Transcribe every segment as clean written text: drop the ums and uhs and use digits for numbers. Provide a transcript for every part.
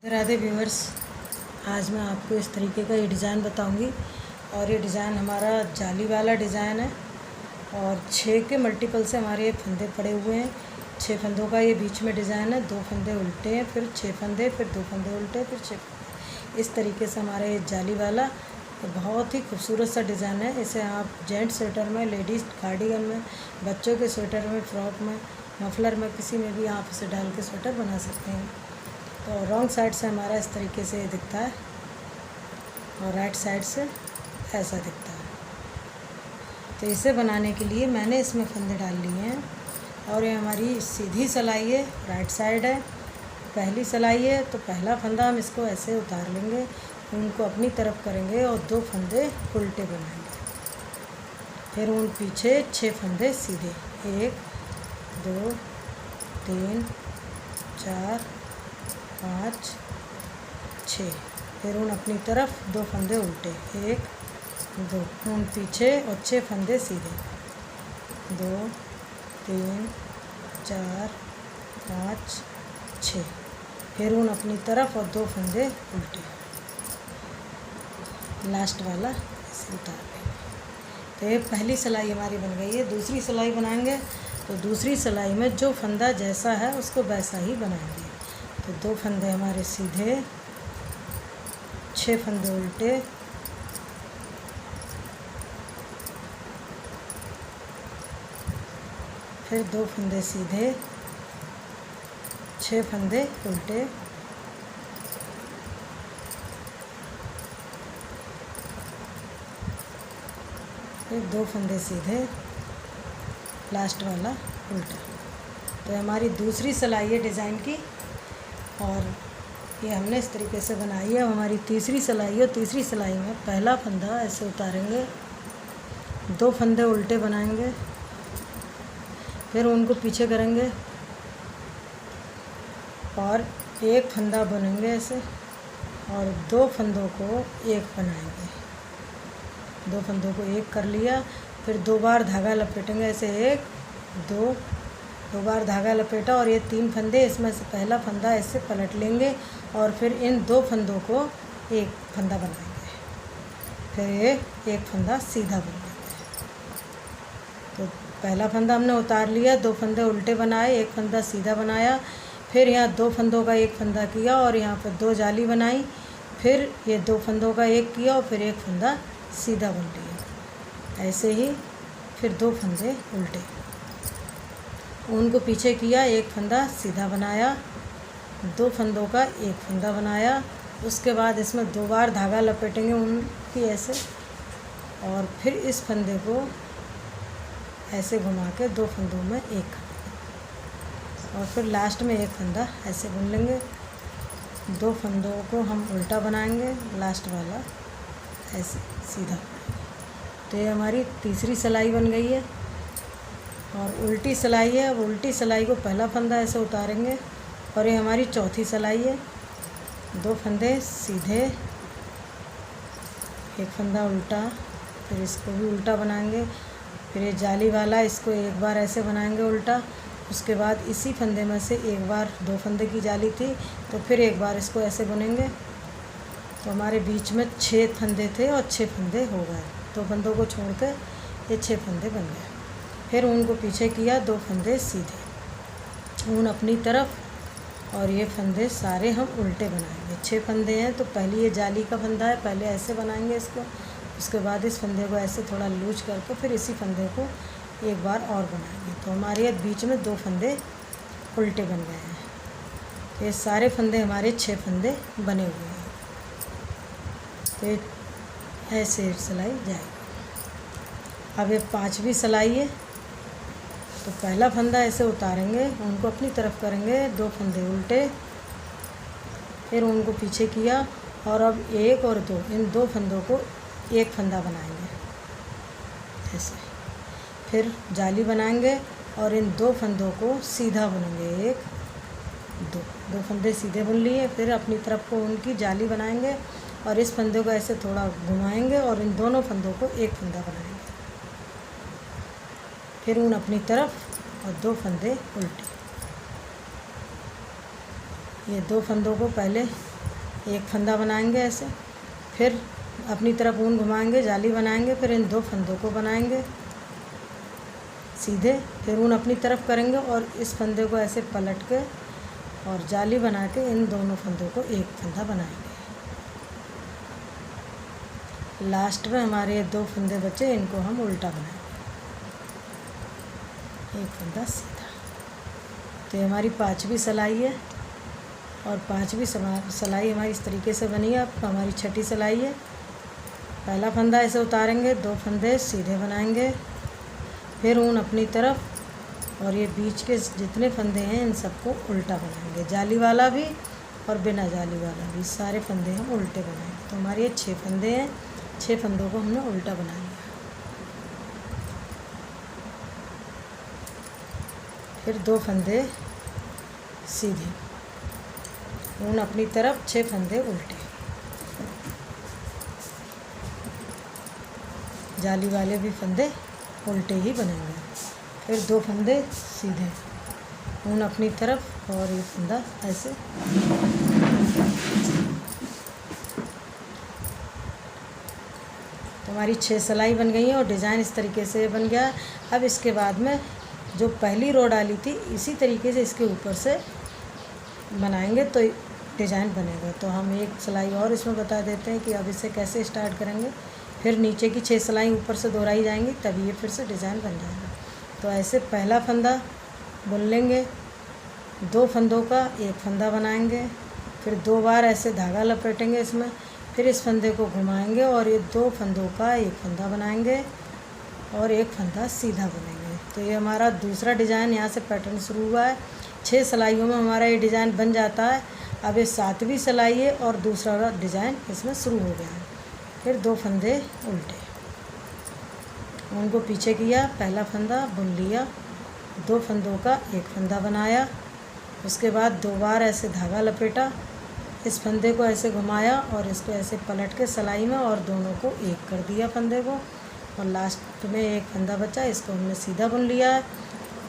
Radhe viewers, आज मैं आपको इस तरीके का ये डिज़ाइन बताऊंगी। और ये डिज़ाइन हमारा जाली वाला डिज़ाइन है और 6 के मल्टीपल से हमारे ये फंदे पड़े हुए हैं। 6 फंदों का ये बीच में डिज़ाइन है, 2 फंदे उल्टे हैं, फिर 6 फंदे, फिर 2 फंदे उल्टे, फिर 6 फंदे। इस तरीके से हमारा ये जाली वाला बहुत ही खूबसूरत सा डिज़ाइन है। इसे आप जेंट्स स्वेटर में, लेडीज़ कार्डिगन में, बच्चों के स्वेटर में, फ्रॉक में, मफलर में, किसी में भी आप इसे डाल के स्वेटर बना सकते हैं। तो रॉन्ग साइड से हमारा इस तरीके से दिखता है और राइट साइड से ऐसा दिखता है। तो इसे बनाने के लिए मैंने इसमें फंदे डाल लिए हैं और ये हमारी सीधी सिलाई है, राइट साइड है, पहली सिलाई है। तो पहला फंदा हम इसको ऐसे उतार लेंगे, उनको अपनी तरफ करेंगे और 2 फंदे उल्टे बनाएंगे। फिर उन पीछे 6 फंदे सीधे, 1 2 3 4 5 6। फिर उन अपनी तरफ 2 फंदे उल्टे, 1 2, उन पीछे और 6 फंदे सीधे, 2 3 4 5 6। फिर उन अपनी तरफ और 2 फंदे उल्टे, लास्ट वाला इसे उतार लेंगे। तो ये पहली सिलाई हमारी बन गई है। दूसरी सिलाई बनाएंगे तो दूसरी सिलाई में जो फंदा जैसा है उसको वैसा ही बनाएंगे। तो 2 फंदे हमारे सीधे, 6 फंदे उल्टे, फिर 2 फंदे सीधे, 6 फंदे उल्टे, फिर 2 फंदे सीधे, लास्ट वाला उल्टा। तो हमारी दूसरी सिलाई है डिज़ाइन की और ये हमने इस तरीके से बनाई है। हमारी तीसरी सिलाई है। तीसरी सिलाई में पहला फंदा ऐसे उतारेंगे, 2 फंदे उल्टे बनाएंगे, फिर उनको पीछे करेंगे और 1 फंदा बुनेंगे ऐसे और 2 फंदों को 1 बनाएंगे। 2 फंदों को 1 कर लिया, फिर 2 बार धागा लपेटेंगे ऐसे, 1 2, 2 बार धागा लपेटा और ये 3 फंदे, इसमें से पहला फंदा ऐसे पलट लेंगे और फिर इन 2 फंदों को 1 फंदा बनाएंगे, फिर ये 1 फंदा सीधा बनाएंगे। तो पहला फंदा हमने उतार लिया, 2 फंदे उल्टे बनाए, 1 फंदा सीधा बनाया, फिर यहाँ 2 फंदों का 1 फंदा किया और यहाँ पर 2 जाली बनाई, फिर ये 2 फंदों का 1 किया और फिर 1 फंदा सीधा बुन लिया। ऐसे ही फिर 2 फंदे उल्टे, उनको पीछे किया, 1 फंदा सीधा बनाया, 2 फंदों का 1 फंदा बनाया। उसके बाद इसमें 2 बार धागा लपेटेंगे उनकी ऐसे और फिर इस फंदे को ऐसे घुमा के 2 फंदों में 1 और फिर लास्ट में 1 फंदा ऐसे बुन लेंगे। 2 फंदों को हम उल्टा बनाएंगे, लास्ट वाला ऐसे सीधा। तो ये हमारी तीसरी सिलाई बन गई है। और उल्टी सिलाई है। अब उल्टी सिलाई को पहला फंदा ऐसे उतारेंगे और ये हमारी चौथी सिलाई है। 2 फंदे सीधे, 1 फंदा उल्टा, फिर इसको भी उल्टा बनाएंगे। फिर ये जाली वाला, इसको 1 बार ऐसे बनाएंगे उल्टा। उसके बाद इसी फंदे में से 1 बार, 2 फंदे की जाली थी तो फिर 1 बार इसको ऐसे बुनेंगे। तो हमारे बीच में 6 फंदे थे और 6 फंदे हो गए। 2 फंदों को छोड़ कर ये 6 फंदे बन गए। फिर उनको पीछे किया, 2 फंदे सीधे, ऊन अपनी तरफ और ये फंदे सारे हम उल्टे बनाएंगे। 6 फंदे हैं तो पहली ये जाली का फंदा है, पहले ऐसे बनाएंगे इसको। उसके बाद इस फंदे को ऐसे थोड़ा लूज करके फिर इसी फंदे को 1 बार और बनाएंगे। तो हमारे बीच में 2 फंदे उल्टे बन गए हैं। तो ये सारे फंदे हमारे 6 फंदे बने हुए हैं। तो ऐसे सिलाई जाएगी। अब ये 5वीं सिलाई है। तो पहला फंदा ऐसे उतारेंगे, उनको अपनी तरफ करेंगे, 2 फंदे उल्टे, फिर उनको पीछे किया और अब 1 और 2, इन 2 फंदों को 1 फंदा बनाएंगे ऐसे। फिर जाली बनाएंगे और इन 2 फंदों को सीधा बुनेंगे, 1 2, 2 फंदे सीधे बुन लिए। फिर अपनी तरफ को उनकी जाली बनाएंगे और इस फंदे को ऐसे थोड़ा घुमाएंगे और इन दोनों फंदों को 1 फंदा बनाएंगे। फिर ऊन अपनी तरफ और 2 फंदे उल्टे, ये 2 फंदों को पहले एक फंदा बनाएंगे ऐसे, फिर अपनी तरफ ऊन घुमाएंगे, जाली बनाएंगे, फिर इन 2 फंदों को बनाएंगे सीधे, फिर ऊन अपनी तरफ करेंगे और इस फंदे को ऐसे पलट के और जाली बना के इन दोनों फंदों को एक फंदा बनाएंगे। लास्ट में हमारे 2 फंदे बचे, इनको हम उल्टा बनाएंगे, एक फंदा सीधा। तो ये हमारी 5वीं सिलाई है और 5वीं सिलाई हमारी इस तरीके से बनी है। अब हमारी 6ठी सिलाई है। पहला फंदा ऐसे उतारेंगे, 2 फंदे सीधे बनाएंगे, फिर ऊन अपनी तरफ और ये बीच के जितने फंदे हैं इन सबको उल्टा बनाएंगे, जाली वाला भी और बिना जाली वाला भी, सारे फंदे हम उल्टे बनाएंगे। तो हमारे ये 6 फंदे हैं, 6 फंदों को हमने उल्टा बना लिया। फिर 2 फंदे सीधे, ऊन अपनी तरफ, 6 फंदे उल्टे, जाली वाले भी फंदे उल्टे ही बनेंगे। फिर 2 फंदे सीधे, ऊन अपनी तरफ और ये फंदा ऐसे। तो हमारी 6 सिलाई बन गई है और डिज़ाइन इस तरीके से बन गया। अब इसके बाद में जो पहली रो डाली थी इसी तरीके से इसके ऊपर से बनाएंगे तो डिज़ाइन बनेगा। तो हम एक सिलाई और इसमें बता देते हैं कि अब इसे कैसे स्टार्ट करेंगे। फिर नीचे की 6 सिलाई ऊपर से दोहराई जाएंगी, तभी ये फिर से डिज़ाइन बन जाएगा। तो ऐसे पहला फंदा बुन लेंगे, 2 फंदों का एक फंदा बनाएंगे, फिर 2 बार ऐसे धागा लपेटेंगे इसमें, फिर इस फंदे को घुमाएंगे और ये 2 फंदों का एक फंदा बनाएंगे और एक फंदा सीधा बुनेंगे। तो ये हमारा दूसरा डिज़ाइन यहाँ से पैटर्न शुरू हुआ है। 6 सिलाइयों में हमारा ये डिज़ाइन बन जाता है। अब ये 7वीं सिलाई है और दूसरा डिज़ाइन इसमें शुरू हो गया है। फिर 2 फंदे उल्टे, उनको पीछे किया, पहला फंदा बुन लिया, 2 फंदों का एक फंदा बनाया, उसके बाद 2 बार ऐसे धागा लपेटा, इस फंदे को ऐसे घुमाया और इसको ऐसे पलट के सिलाई में और दोनों को एक कर दिया फंदे को, और लास्ट में एक फंदा बचा, इसको हमने सीधा बुन लिया है,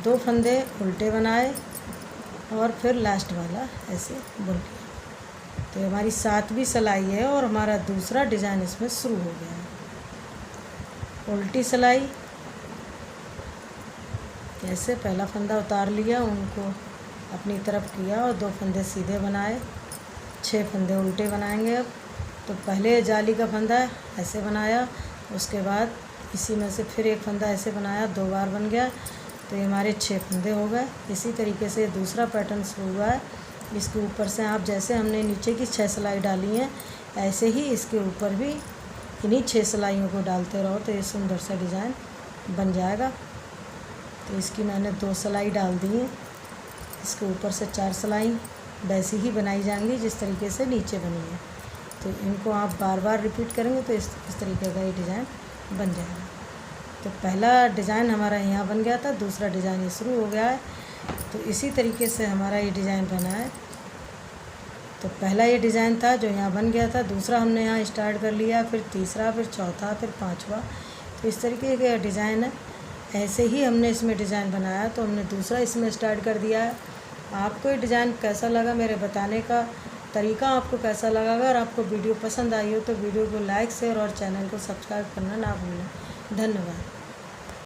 2 फंदे उल्टे बनाए और फिर लास्ट वाला ऐसे बुन लिया। तो हमारी 7वीं सिलाई है और हमारा दूसरा डिज़ाइन इसमें शुरू हो गया है। उल्टी सिलाई, ऐसे पहला फंदा उतार लिया, उनको अपनी तरफ किया और 2 फंदे सीधे बनाए, 6 फंदे उल्टे बनाएंगे। अब तो पहले जाली का फंदा ऐसे बनाया, उसके बाद इसी में से फिर एक फंदा ऐसे बनाया, 2 बार बन गया। तो ये हमारे 6 फंदे हो गए। इसी तरीके से दूसरा पैटर्न शुरू हुआ है। इसके ऊपर से आप जैसे हमने नीचे की 6 सिलाई डाली हैं ऐसे ही इसके ऊपर भी इन्हीं 6 सिलाइयों को डालते रहो तो ये सुंदर सा डिज़ाइन बन जाएगा। तो इसकी मैंने 2 सिलाई डाल दी हैं, इसके ऊपर से 4 सिलाई वैसी ही बनाई जाएंगी जिस तरीके से नीचे बनी है। तो इनको आप बार बार रिपीट करेंगे तो इस तरीके का ये डिज़ाइन बन जाएगा। तो पहला डिज़ाइन हमारा यहाँ बन गया था, दूसरा डिज़ाइन ये शुरू हो गया है। तो इसी तरीके से हमारा ये डिज़ाइन बना है। तो पहला ये डिज़ाइन था जो यहाँ बन गया था, दूसरा हमने यहाँ स्टार्ट कर लिया, फिर तीसरा, फिर चौथा, फिर 5वां। तो इस तरीके का डिज़ाइन है। ऐसे ही हमने इसमें डिज़ाइन बनाया तो हमने दूसरा इसमें स्टार्ट कर दिया है। आपको ये डिज़ाइन कैसा लगा, मेरे बताने का तरीका आपको कैसा लगा? अगर आपको वीडियो पसंद आई हो तो वीडियो को लाइक, शेयर और चैनल को सब्सक्राइब करना ना भूलें। धन्यवाद।